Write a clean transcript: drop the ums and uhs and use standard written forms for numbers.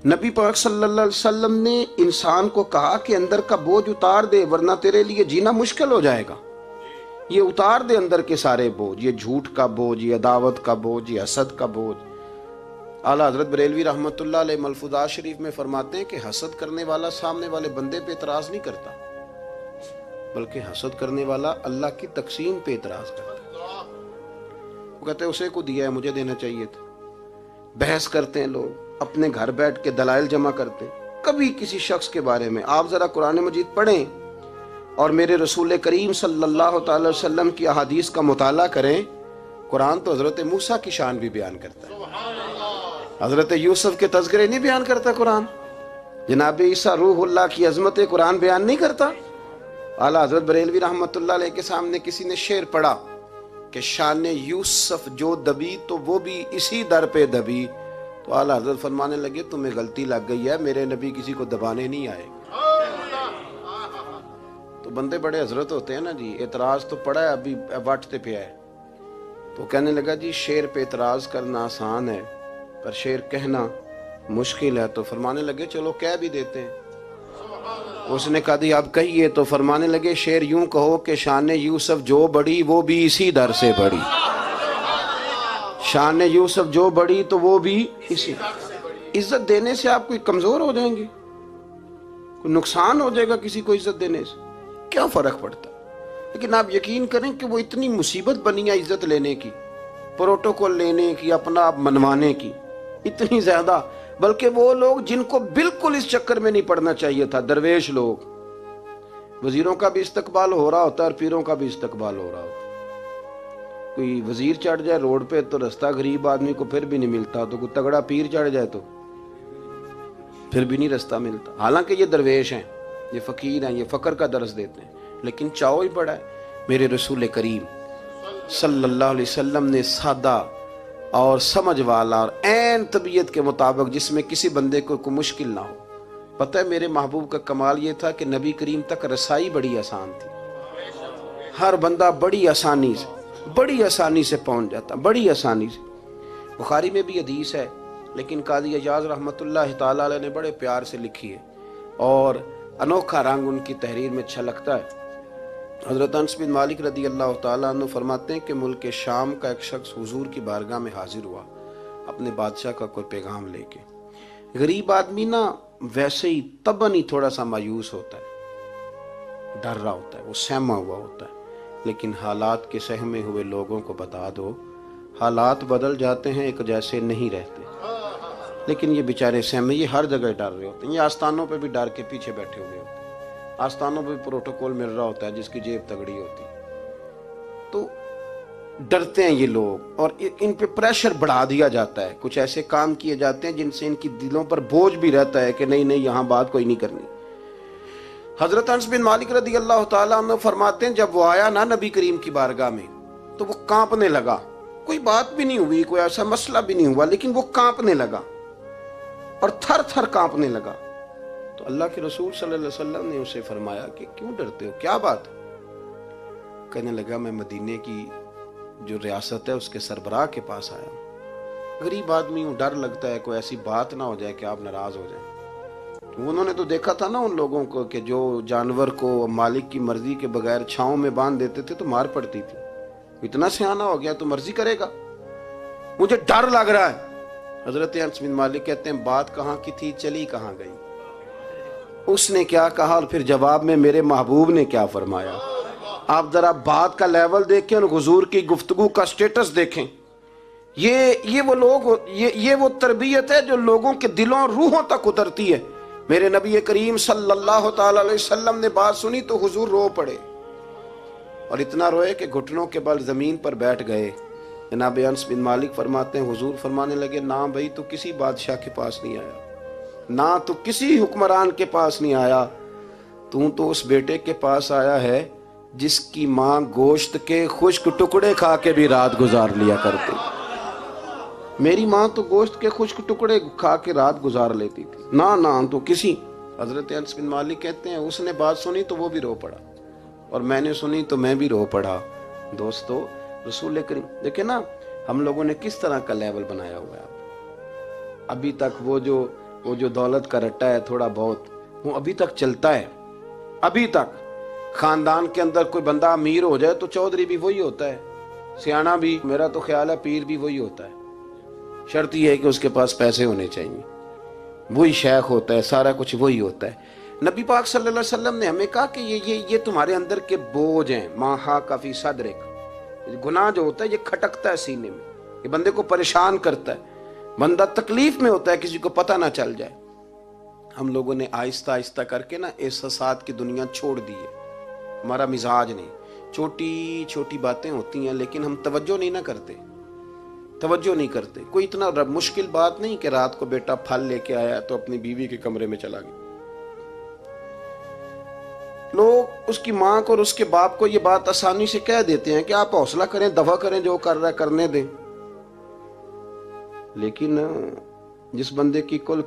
نبی پاک صلی اللہ علیہ وسلم نے انسان کو کہا کہ اندر کا بوجھ اتار دے ورنہ تیرے لیے جینا مشکل ہو جائے گا. یہ اتار دے اندر کے سارے بوجھ، یہ جھوٹ کا بوجھ، یہ عداوت کا بوجھ، یہ حسد کا بوجھ. اعلیٰ حضرت بریلوی رحمۃ اللہ علیہ ملفوظات شریف میں فرماتے ہیں کہ حسد کرنے والا سامنے والے بندے پہ اعتراض نہیں کرتا، بلکہ حسد کرنے والا اللہ کی تقسیم پہ اعتراض کرتا ہے. وہ کہتے ہیں اسے کو دیا ہے مجھے دینا چاہیے تھا. بحث کرتے ہیں لوگ، اپنے گھر بیٹھ کے دلائل جمع کرتے ہیں. کبھی کسی شخص کے بارے میں آپ ذرا قرآن مجید پڑھیں اور میرے رسول کریم صلی اللہ تعالی وسلم کی احادیث کا مطالعہ کریں. قرآن تو حضرت موسیٰ کی شان بھی بیان کرتا ہے، حضرت یوسف کے تذکرے نہیں بیان کرتا قرآن، جناب عیسیٰ روح اللہ کی عظمت قرآن بیان نہیں کرتا. اعلیٰ حضرت بریلوی رحمۃ اللہ علیہ کے سامنے کسی نے شعر پڑھا کہ شان یوسف جو دبی تو وہ بھی اسی در پہ دبی، تو اعلیٰ حضرت فرمانے لگے تمہیں غلطی لگ گئی ہے، میرے نبی کسی کو دبانے نہیں آئے. تو بندے بڑے حضرت ہوتے ہیں نا جی، اعتراض تو پڑا ہے ابھی واٹتے پہ ہے. تو کہنے لگا جی شعر پہ اعتراض کرنا آسان ہے پر شعر کہنا مشکل ہے. تو فرمانے لگے چلو کہہ بھی دیتے ہیں. اس نے کہا دی آپ کہیے. تو فرمانے لگے شعر یوں کہو کہ شان یوسف جو بڑی وہ بھی اسی در سے بڑی، شان یوسف جو بڑی تو وہ بھی اسی. عزت دینے سے آپ کوئی کمزور ہو جائیں گے؟ کوئی نقصان ہو جائے گا کسی کو عزت دینے سے؟ کیا فرق پڑتا ہے؟ لیکن آپ یقین کریں کہ وہ اتنی مصیبت بنی ہے عزت لینے کی، پروٹوکول لینے کی، اپنا آپ منوانے کی، اتنی زیادہ. بلکہ وہ لوگ جن کو بالکل اس چکر میں نہیں پڑنا چاہیے تھا، درویش لوگ، وزیروں کا بھی استقبال ہو رہا ہوتا ہے اور پیروں کا بھی استقبال ہو رہا ہوتا ہے. کوئی وزیر چڑھ جائے روڈ پہ تو رستہ غریب آدمی کو پھر بھی نہیں ملتا، تو کوئی تگڑا پیر چڑھ جائے تو پھر بھی نہیں رستہ ملتا. حالانکہ یہ درویش ہیں، یہ فقیر ہیں، یہ فقر کا درس دیتے ہیں، لیکن چاؤ ہی بڑا ہے. میرے رسول کریم صلی اللہ علیہ وسلم نے سادہ اور سمجھ والا اور عین طبیعت کے مطابق جس میں کسی بندے کو کوئی مشکل نہ ہو. پتہ ہے میرے محبوب کا کمال یہ تھا کہ نبی کریم تک رسائی بڑی آسان تھی. ہر بندہ بڑی آسانی سے پہنچ جاتا، بڑی آسانی سے. بخاری میں بھی حدیث ہے لیکن قاضی اعجاز رحمۃ اللہ تعالی علیہ نے بڑے پیار سے لکھی ہے اور انوکھا رنگ ان کی تحریر میں چھلکتا ہے. حضرت انس بن مالک رضی اللہ تعالیٰ عنہ فرماتے ہیں کہ ملک شام کا ایک شخص حضور کی بارگاہ میں حاضر ہوا اپنے بادشاہ کا کوئی پیغام لے کے. غریب آدمی نا ویسے ہی طبعاً ہی تھوڑا سا مایوس ہوتا ہے، ڈر رہا ہوتا ہے، وہ سہما ہوا ہوتا ہے. لیکن حالات کے سہمے ہوئے لوگوں کو بتا دو حالات بدل جاتے ہیں، ایک جیسے نہیں رہتے. لیکن یہ بیچارے سہمے، یہ ہر جگہ ڈر رہے ہوتے ہیں. یہ آستانوں پہ بھی ڈر کے پیچھے بیٹھے ہوئے ہوتے ہیں، آستانوں پہ پروٹوکول مل رہا ہوتا ہے جس کی جیب تگڑی ہوتی ہے. تو ڈرتے ہیں یہ لوگ اور ان پہ پریشر بڑھا دیا جاتا ہے. کچھ ایسے کام کیے جاتے ہیں جن سے ان کی دلوں پر بوجھ بھی رہتا ہے کہ نہیں یہاں بات کوئی نہیں کرنی. حضرت انس بن مالک رضی اللہ تعالیٰ عنہ فرماتے ہیں جب وہ آیا نا نبی کریم کی بارگاہ میں تو وہ کانپنے لگا. کوئی بات بھی نہیں ہوئی، کوئی ایسا مسئلہ بھی نہیں ہوا، لیکن وہ کانپنے لگا اور تھر تھر کانپنے لگا. تو اللہ کے رسول صلی اللہ علیہ وسلم نے اسے فرمایا کہ کیوں ڈرتے ہو، کیا بات؟ کہنے لگا میں مدینے کی جو ریاست ہے اس کے سربراہ کے پاس آیا ہوں، غریب آدمی ہوں، ڈر لگتا ہے کوئی ایسی بات نہ ہو جائے کہ آپ ناراض ہو جائیں. انہوں نے تو دیکھا تھا نا ان لوگوں کو کہ جو جانور کو مالک کی مرضی کے بغیر چھاؤں میں باندھ دیتے تھے تو مار پڑتی تھی. اتنا سیانہ ہو گیا تو مرضی کرے گا، مجھے ڈر لگ رہا ہے. حضرت انس بن مالک کہتے ہیں بات کہاں کی تھی چلی کہاں گئی. اس نے کیا کہا اور پھر جواب میں میرے محبوب نے کیا فرمایا. آپ ذرا بات کا لیول دیکھیں اور حضور کی گفتگو کا سٹیٹس دیکھیں. یہ وہ لوگ، یہ وہ تربیت ہے جو لوگوں کے دلوں اور روحوں تک اترتی ہے. میرے نبی کریم صلی اللہ تعالی علیہ وسلم نے بات سنی تو حضور رو پڑے اور اتنا روئے کہ گھٹنوں کے بل زمین پر بیٹھ گئے. جناب انس بن مالک فرماتے ہیں حضور فرمانے لگے نہ بھائی تو کسی بادشاہ کے پاس نہیں آیا، نہ تو کسی حکمران کے پاس نہیں آیا، تو اس بیٹے کے پاس آیا ہے جس کی ماں گوشت کے خشک ٹکڑے کھا کے بھی رات گزار لیا کرتی. میری ماں تو گوشت کے خشک ٹکڑے کھا کے رات گزار لیتی تھی، نہ تو کسی. حضرت انس بن مالک کہتے ہیں اس نے بات سنی تو وہ بھی رو پڑا اور میں نے سنی تو میں بھی رو پڑا. دوستو رسول کریم دیکھیں نا ہم لوگوں نے کس طرح کا لیول بنایا ہوا ہے. ابھی تک وہ جو وہ جو دولت کا رٹا ہے تھوڑا بہت، وہ ابھی تک چلتا ہے. ابھی تک خاندان کے اندر کوئی بندہ امیر ہو جائے تو چودھری بھی وہی ہوتا ہے، سیاںا بھی، میرا تو خیال ہے پیر بھی وہی ہوتا ہے. شرط یہ ہے کہ اس کے پاس پیسے ہونے چاہیے. وہی شیخ ہوتا ہے، سارا کچھ وہی ہوتا ہے. نبی پاک صلی اللہ علیہ وسلم نے ہمیں کہا کہ یہ تمہارے اندر کے بوجھ ہیں. ماں ہا کافی صدرک، گناہ جو ہوتا ہے یہ کھٹکتا ہے سینے میں، یہ بندے کو پریشان کرتا ہے، بندہ تکلیف میں ہوتا ہے کسی کو پتہ نہ چل جائے. ہم لوگوں نے آہستہ آہستہ کر کے نا احساسات کی دنیا چھوڑ دی ہے. ہمارا مزاج نہیں، چھوٹی چھوٹی باتیں ہوتی ہیں لیکن ہم توجہ نہیں نہ کرتے، توجہ نہیں کرتے. کوئی اتنا مشکل بات نہیں کہ رات کو بیٹا پھل لے کے آیا تو اپنی بیوی کے کمرے میں چلا گیا. لوگ اس کی ماں کو اور اس کے باپ کو یہ بات آسانی سے کہہ دیتے ہیں کہ آپ حوصلہ کریں، دفع کریں، جو کر رہا ہے کرنے دیں. لیکن جس بندے کی کل